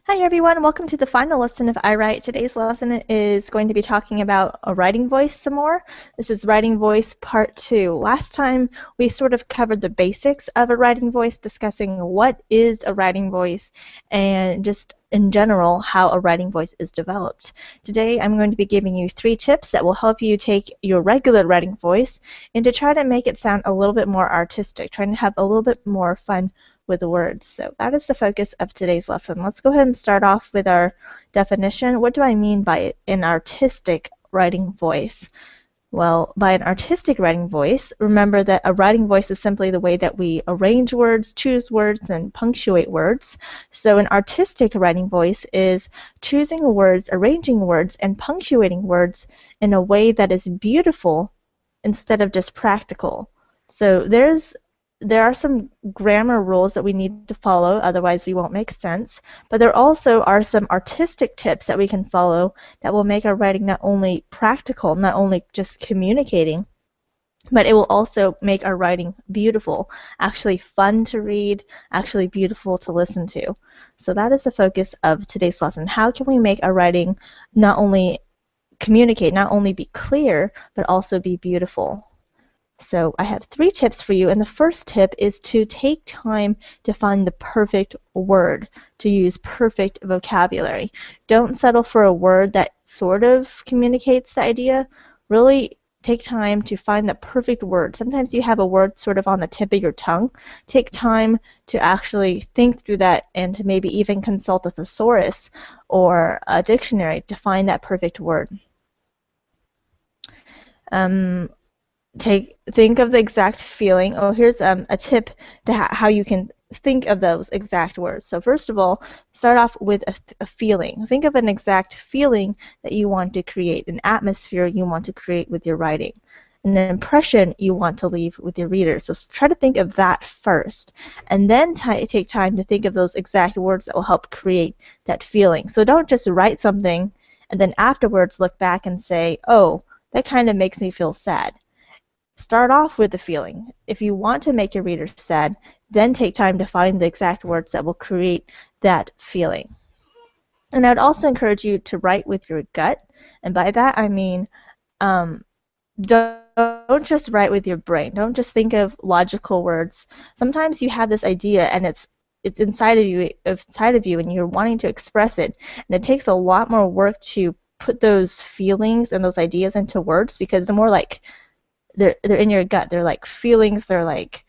Hi everyone, welcome to the final lesson of iWrite. Today's lesson is going to be talking about a writing voice some more. This is writing voice part 2. Last time we sort of covered the basics of a writing voice, discussing what is a writing voice and just in general how a writing voice is developed. Today I'm going to be giving you 3 tips that will help you take your regular writing voice and to try to make it sound a little bit more artistic, trying to have a little bit more fun with the words. So that is the focus of today's lesson. Let's go ahead and start off with our definition. What do I mean by an artistic writing voice? Well, by an artistic writing voice, remember that a writing voice is simply the way that we arrange words, choose words, and punctuate words. So an artistic writing voice is choosing words, arranging words, and punctuating words in a way that is beautiful instead of just practical. So there are some grammar rules that we need to follow, otherwise we won't make sense, but there also are some artistic tips that we can follow that will make our writing not only practical, not only just communicating, but it will also make our writing beautiful, actually fun to read, actually beautiful to listen to. So that is the focus of today's lesson. How can we make our writing not only communicate, not only be clear, but also be beautiful? So I have 3 tips for you, and the first tip is to take time to find the perfect word, to use perfect vocabulary. Don't settle for a word that sort of communicates the idea. Really take time to find the perfect word. Sometimes you have a word sort of on the tip of your tongue. Take time to actually think through that and to maybe even consult a thesaurus or a dictionary to find that perfect word. Think of the exact feeling. Oh, here's a tip to how you can think of those exact words. So first of all, start off with a feeling. Think of an exact feeling that you want to create, an atmosphere you want to create with your writing, an impression you want to leave with your readers. So try to think of that first, and then take time to think of those exact words that will help create that feeling. So don't just write something and then afterwards look back and say, oh, that kind of makes me feel sad. Start off with the feeling. If you want to make your readers sad, then take time to find the exact words that will create that feeling. And I'd also encourage you to write with your gut, and by that I mean don't just write with your brain. Don't just think of logical words. Sometimes you have this idea and it's inside of you and you're wanting to express it, and it takes a lot more work to put those feelings and those ideas into words, because the more like they're in your gut. They're like feelings. They're like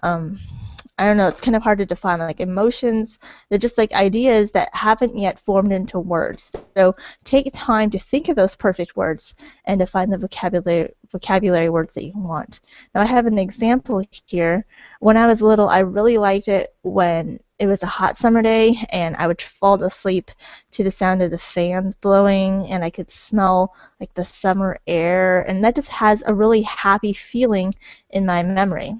I don't know. It's kind of hard to define. Like emotions. They're just like ideas that haven't yet formed into words. So take time to think of those perfect words and to find the vocabulary words that you want. Now I have an example here. When I was little, I really liked it when it was a hot summer day and I would fall asleep to the sound of the fans blowing and I could smell like the summer air, and that just has a really happy feeling in my memory.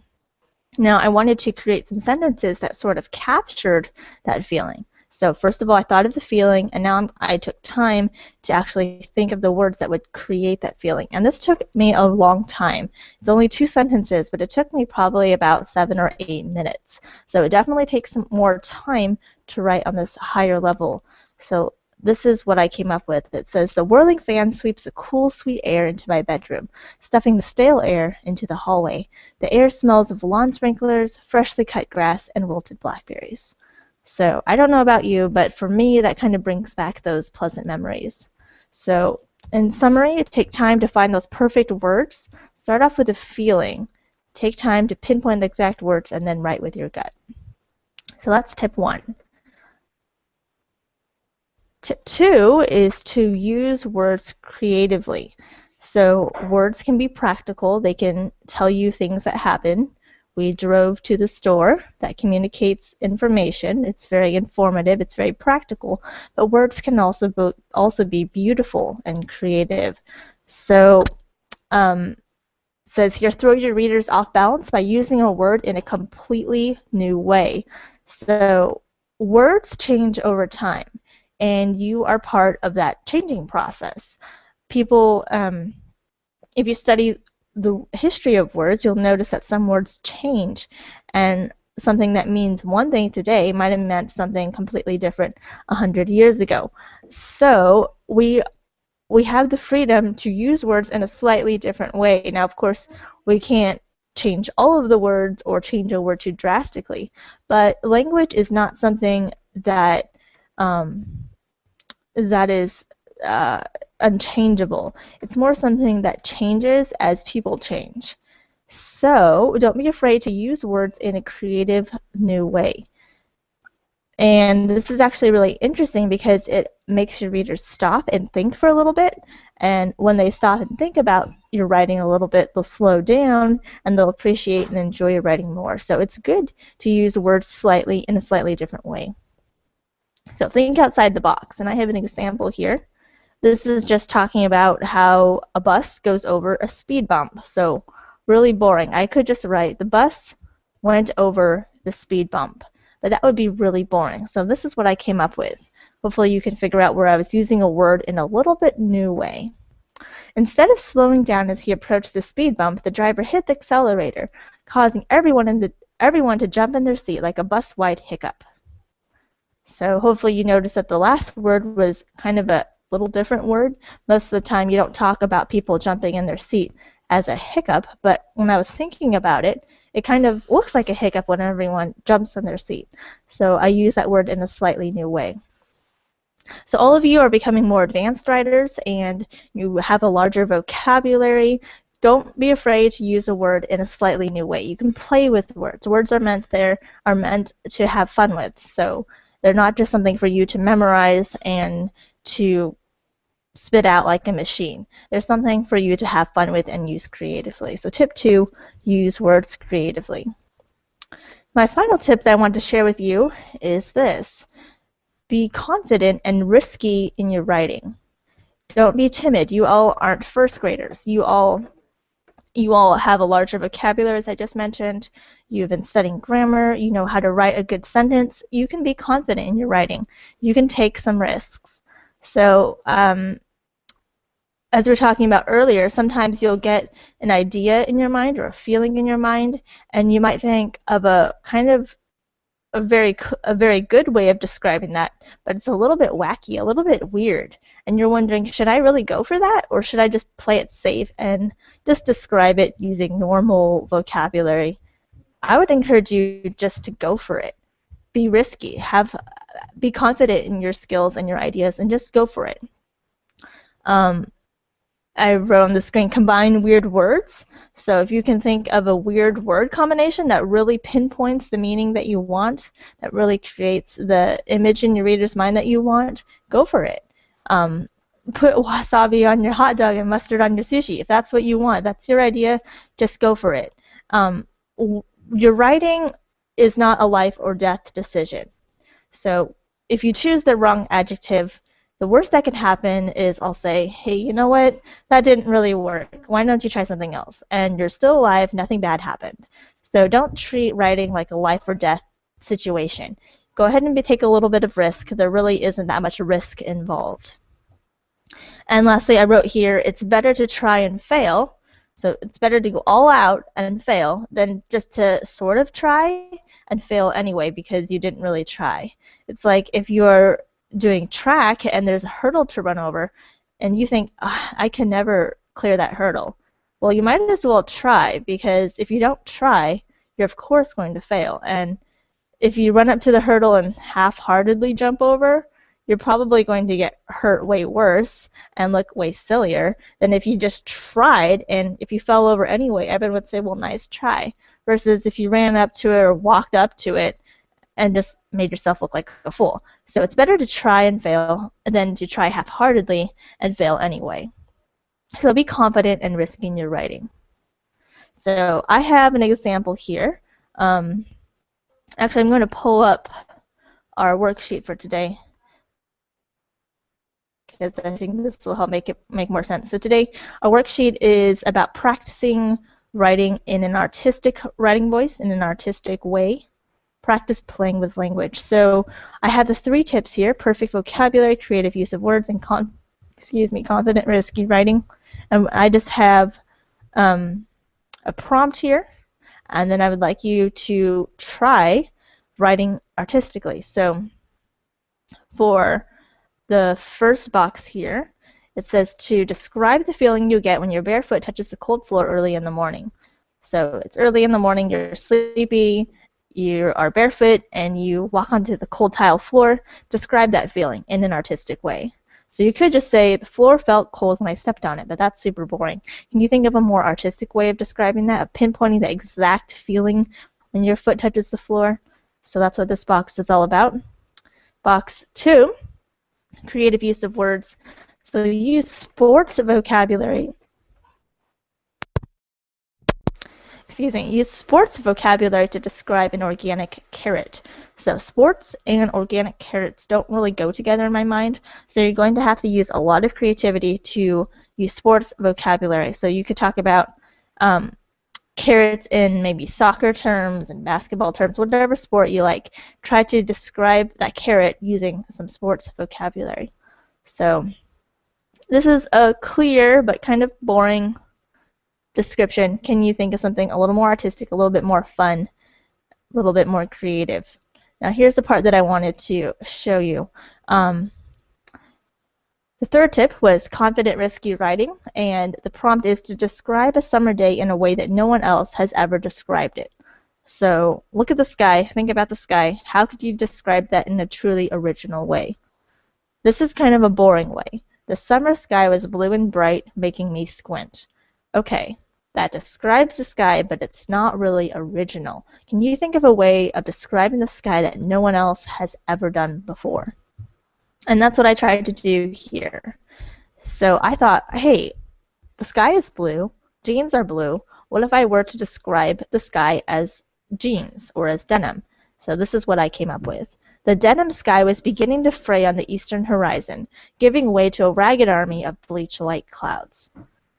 Now I wanted to create some sentences that sort of captured that feeling. So first of all, I thought of the feeling, and now I took time to actually think of the words that would create that feeling. And this took me a long time. It's only 2 sentences, but it took me probably about 7 or 8 minutes. So it definitely takes some more time to write on this higher level. So this is what I came up with. It says, the whirling fan sweeps the cool, sweet air into my bedroom, stuffing the stale air into the hallway. The air smells of lawn sprinklers, freshly cut grass, and wilted blackberries. So I don't know about you, but for me, that kind of brings back those pleasant memories. So in summary, take time to find those perfect words. Start off with a feeling. Take time to pinpoint the exact words, and then write with your gut. So that's tip 1. Tip 2 is to use words creatively. So words can be practical. They can tell you things that happen. We drove to the store. That communicates information. It's very informative. It's very practical. But words can also be beautiful and creative. So says here, throw your readers off balance by using a word in a completely new way. So words change over time, and you are part of that changing process. People, if you study the history of words, you'll notice that some words change, and something that means one thing today might have meant something completely different 100 years ago. So we have the freedom to use words in a slightly different way. Now, of course, we can't change all of the words or change a word too drastically, but language is not something that that is unchangeable. It's more something that changes as people change. So don't be afraid to use words in a creative new way. And this is actually really interesting because it makes your readers stop and think for a little bit. And when they stop and think about your writing a little bit, they'll slow down and they'll appreciate and enjoy your writing more. So it's good to use words slightly in a slightly different way. So think outside the box. And I have an example here. This is just talking about how a bus goes over a speed bump. So really boring. I could just write the bus went over the speed bump. But that would be really boring. So this is what I came up with. Hopefully you can figure out where I was using a word in a little bit new way. Instead of slowing down as he approached the speed bump, the driver hit the accelerator, causing everyone to jump in their seat like a bus-wide hiccup. So hopefully you noticed that the last word was kind of a little different word. Most of the time you don't talk about people jumping in their seat as a hiccup, but when I was thinking about it, it kind of looks like a hiccup when everyone jumps in their seat. So I use that word in a slightly new way. So all of you are becoming more advanced writers and you have a larger vocabulary. Don't be afraid to use a word in a slightly new way. You can play with words. Words are meant to have fun with. So they're not just something for you to memorize and to spit out like a machine. There's something for you to have fun with and use creatively. So tip 2, use words creatively. My final tip that I want to share with you is this. Be confident and risky in your writing. Don't be timid. You all aren't first graders. You all have a larger vocabulary, as I just mentioned. You've been studying grammar. You know how to write a good sentence. You can be confident in your writing. You can take some risks. So as we were talking about earlier, sometimes you'll get an idea in your mind or a feeling in your mind, and you might think of a kind of a very good way of describing that, but it's a little bit wacky, a little bit weird, and you're wondering, should I really go for that, or should I just play it safe and just describe it using normal vocabulary? I would encourage you just to go for it. Be risky. Be confident in your skills and your ideas, and just go for it. I wrote on the screen, combine weird words. So if you can think of a weird word combination that really pinpoints the meaning that you want, that really creates the image in your reader's mind that you want, go for it. Put wasabi on your hot dog and mustard on your sushi. If that's what you want, that's your idea, just go for it. Your writing is not a life or death decision. So if you choose the wrong adjective, the worst that can happen is I'll say, hey, you know what? That didn't really work. Why don't you try something else? And you're still alive. Nothing bad happened. So don't treat writing like a life or death situation. Go ahead and take a little bit of risk. There really isn't that much risk involved. And lastly, I wrote here, it's better to try and fail. So it's better to go all out and fail than just to sort of try and fail anyway because you didn't really try. It's like if you're doing track and there's a hurdle to run over and you think, I can never clear that hurdle. Well, you might as well try, because if you don't try, you're of course going to fail. And if you run up to the hurdle and half-heartedly jump over, you're probably going to get hurt way worse and look way sillier than if you just tried, and if you fell over anyway, everyone would say, well, nice try. Versus if you ran up to it or walked up to it and just made yourself look like a fool. So it's better to try and fail than to try half-heartedly and fail anyway. So be confident and risky in your writing. So I have an example here. Actually, I'm going to pull up our worksheet for today, because I think this will help make more sense. So today, our worksheet is about practicing writing in an artistic writing voice, in an artistic way. Practice playing with language. So I have the 3 tips here: perfect vocabulary, creative use of words, and confident, risky writing. And I just have a prompt here. and then I would like you to try writing artistically. So for the first box here, it says to describe the feeling you get when your bare foot touches the cold floor early in the morning. So it's early in the morning, you're sleepy, you are barefoot, and you walk onto the cold tile floor. Describe that feeling in an artistic way. So you could just say, the floor felt cold when I stepped on it, but that's super boring. Can you think of a more artistic way of describing that, of pinpointing the exact feeling when your foot touches the floor? So that's what this box is all about. Box 2, creative use of words. So use sports vocabulary. Use sports vocabulary to describe an organic carrot. So sports and organic carrots don't really go together in my mind, so you're going to have to use a lot of creativity to use sports vocabulary. So you could talk about carrots in maybe soccer terms and basketball terms, whatever sport you like. Try to describe that carrot using some sports vocabulary. So this is a clear but kind of boring description. Can you think of something a little more artistic, a little bit more fun, a little bit more creative? Now here's the part that I wanted to show you. The third tip was confident, risky writing, and the prompt is to describe a summer day in a way that no one else has ever described it. So look at the sky, think about the sky. How could you describe that in a truly original way? This is kind of a boring way. The summer sky was blue and bright, making me squint. Okay, that describes the sky, but it's not really original. Can you think of a way of describing the sky that no one else has ever done before? And that's what I tried to do here. So I thought, hey, the sky is blue, jeans are blue. What if I were to describe the sky as jeans or as denim? So this is what I came up with. The denim sky was beginning to fray on the eastern horizon, giving way to a ragged army of bleach white clouds.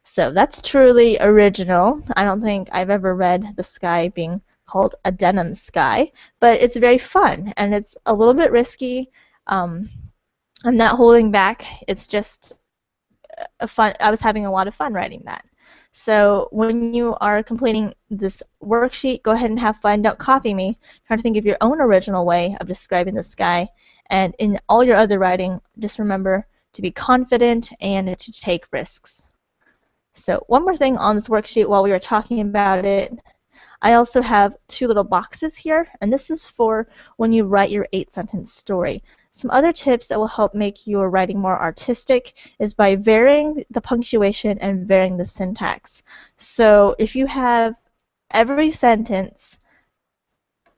So that's truly original. I don't think I've ever read the sky being called a denim sky, but it's very fun and it's a little bit risky. I'm not holding back. It's just a fun. I was having a lot of fun writing that. So when you are completing this worksheet, go ahead and have fun. Don't copy me. Try to think of your own original way of describing the sky. And in all your other writing, just remember to be confident and to take risks. So one more thing on this worksheet while we were talking about it, I also have 2 little boxes here, and this is for when you write your 8-sentence story. Some other tips that will help make your writing more artistic is by varying the punctuation and varying the syntax. So if you have every sentence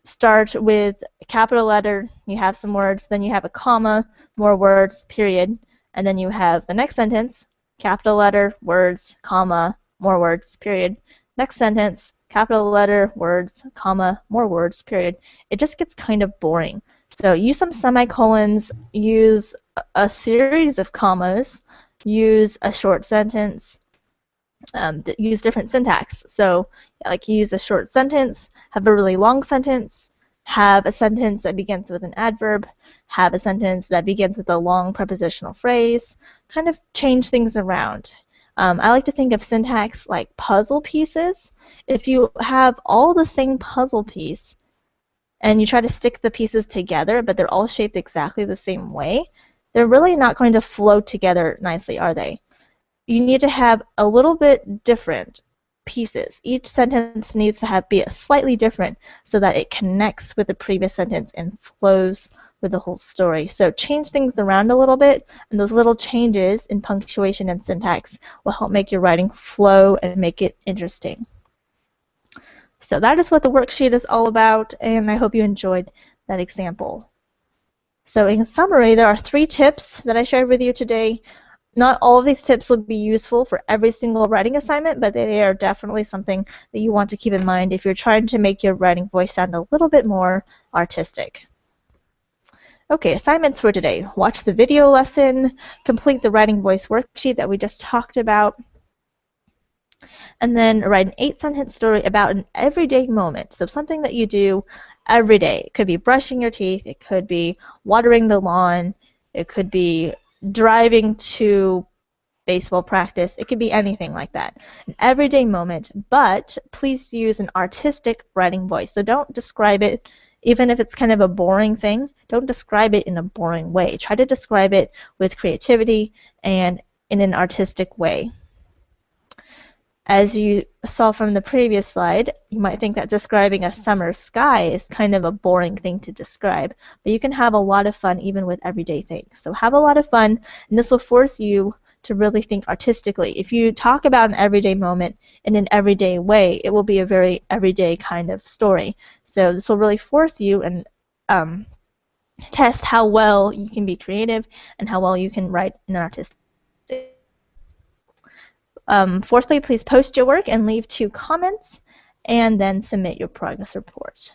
start with a capital letter, you have some words, then you have a comma, more words, period, and then you have the next sentence, capital letter, words, comma, more words, period. Next sentence, capital letter, words, comma, more words, period. It just gets kind of boring. So use some semicolons, use a series of commas, use a short sentence, use different syntax. So like use a short sentence, have a really long sentence, have a sentence that begins with an adverb, have a sentence that begins with a long prepositional phrase, kind of change things around. I like to think of syntax like puzzle pieces. If you have all the same puzzle piece and you try to stick the pieces together but they're all shaped exactly the same way, they're really not going to flow together nicely, are they? You need to have a little bit different pieces. Each sentence needs to be slightly different so that it connects with the previous sentence and flows with the whole story. So change things around a little bit, and those little changes in punctuation and syntax will help make your writing flow and make it interesting. So that is what the worksheet is all about, and I hope you enjoyed that example. So in summary, there are 3 tips that I shared with you today. Not all of these tips will be useful for every single writing assignment, but they are definitely something that you want to keep in mind if you're trying to make your writing voice sound a little bit more artistic. Okay, assignments for today. Watch the video lesson, complete the writing voice worksheet that we just talked about, and then write an 8-sentence story about an everyday moment. So something that you do every day. It could be brushing your teeth, it could be watering the lawn, it could be driving to baseball practice. It could be anything like that. An everyday moment, but please use an artistic writing voice. So don't describe it, even if it's kind of a boring thing, don't describe it in a boring way. Try to describe it with creativity and in an artistic way. As you saw from the previous slide, you might think that describing a summer sky is kind of a boring thing to describe, but you can have a lot of fun even with everyday things. So have a lot of fun, and this will force you to really think artistically. If you talk about an everyday moment in an everyday way, it will be a very everyday kind of story. So this will really force you and test how well you can be creative and how well you can write in an artistic. Fourthly, please post your work and leave 2 comments, and then submit your progress report.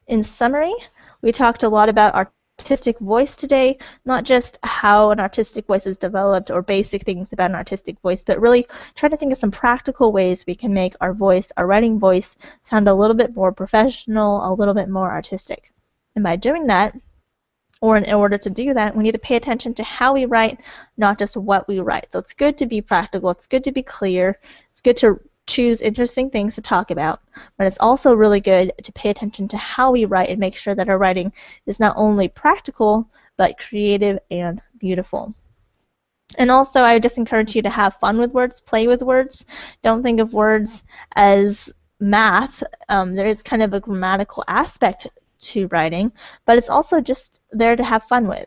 In summary, we talked a lot about artistic voice today, not just how an artistic voice is developed or basic things about an artistic voice, but really try to think of some practical ways we can make our voice, our writing voice, sound a little bit more professional, a little bit more artistic. And by doing that, or in order to do that, we need to pay attention to how we write, not just what we write. So it's good to be practical, it's good to be clear, it's good to choose interesting things to talk about, but it's also really good to pay attention to how we write and make sure that our writing is not only practical, but creative and beautiful. And also, I would just encourage you to have fun with words, play with words. Don't think of words as math. There is kind of a grammatical aspect to writing, but it's also just there to have fun with.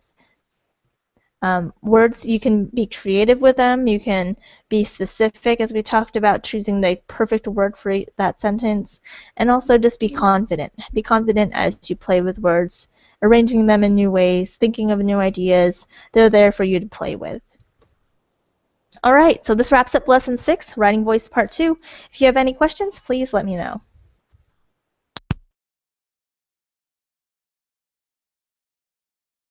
Words, you can be creative with them, you can be specific, as we talked about, choosing the perfect word for that sentence, and also just be confident. Be confident as you play with words, arranging them in new ways, thinking of new ideas. They're there for you to play with. Alright, so this wraps up Lesson 6, Writing Voice Part 2. If you have any questions, please let me know.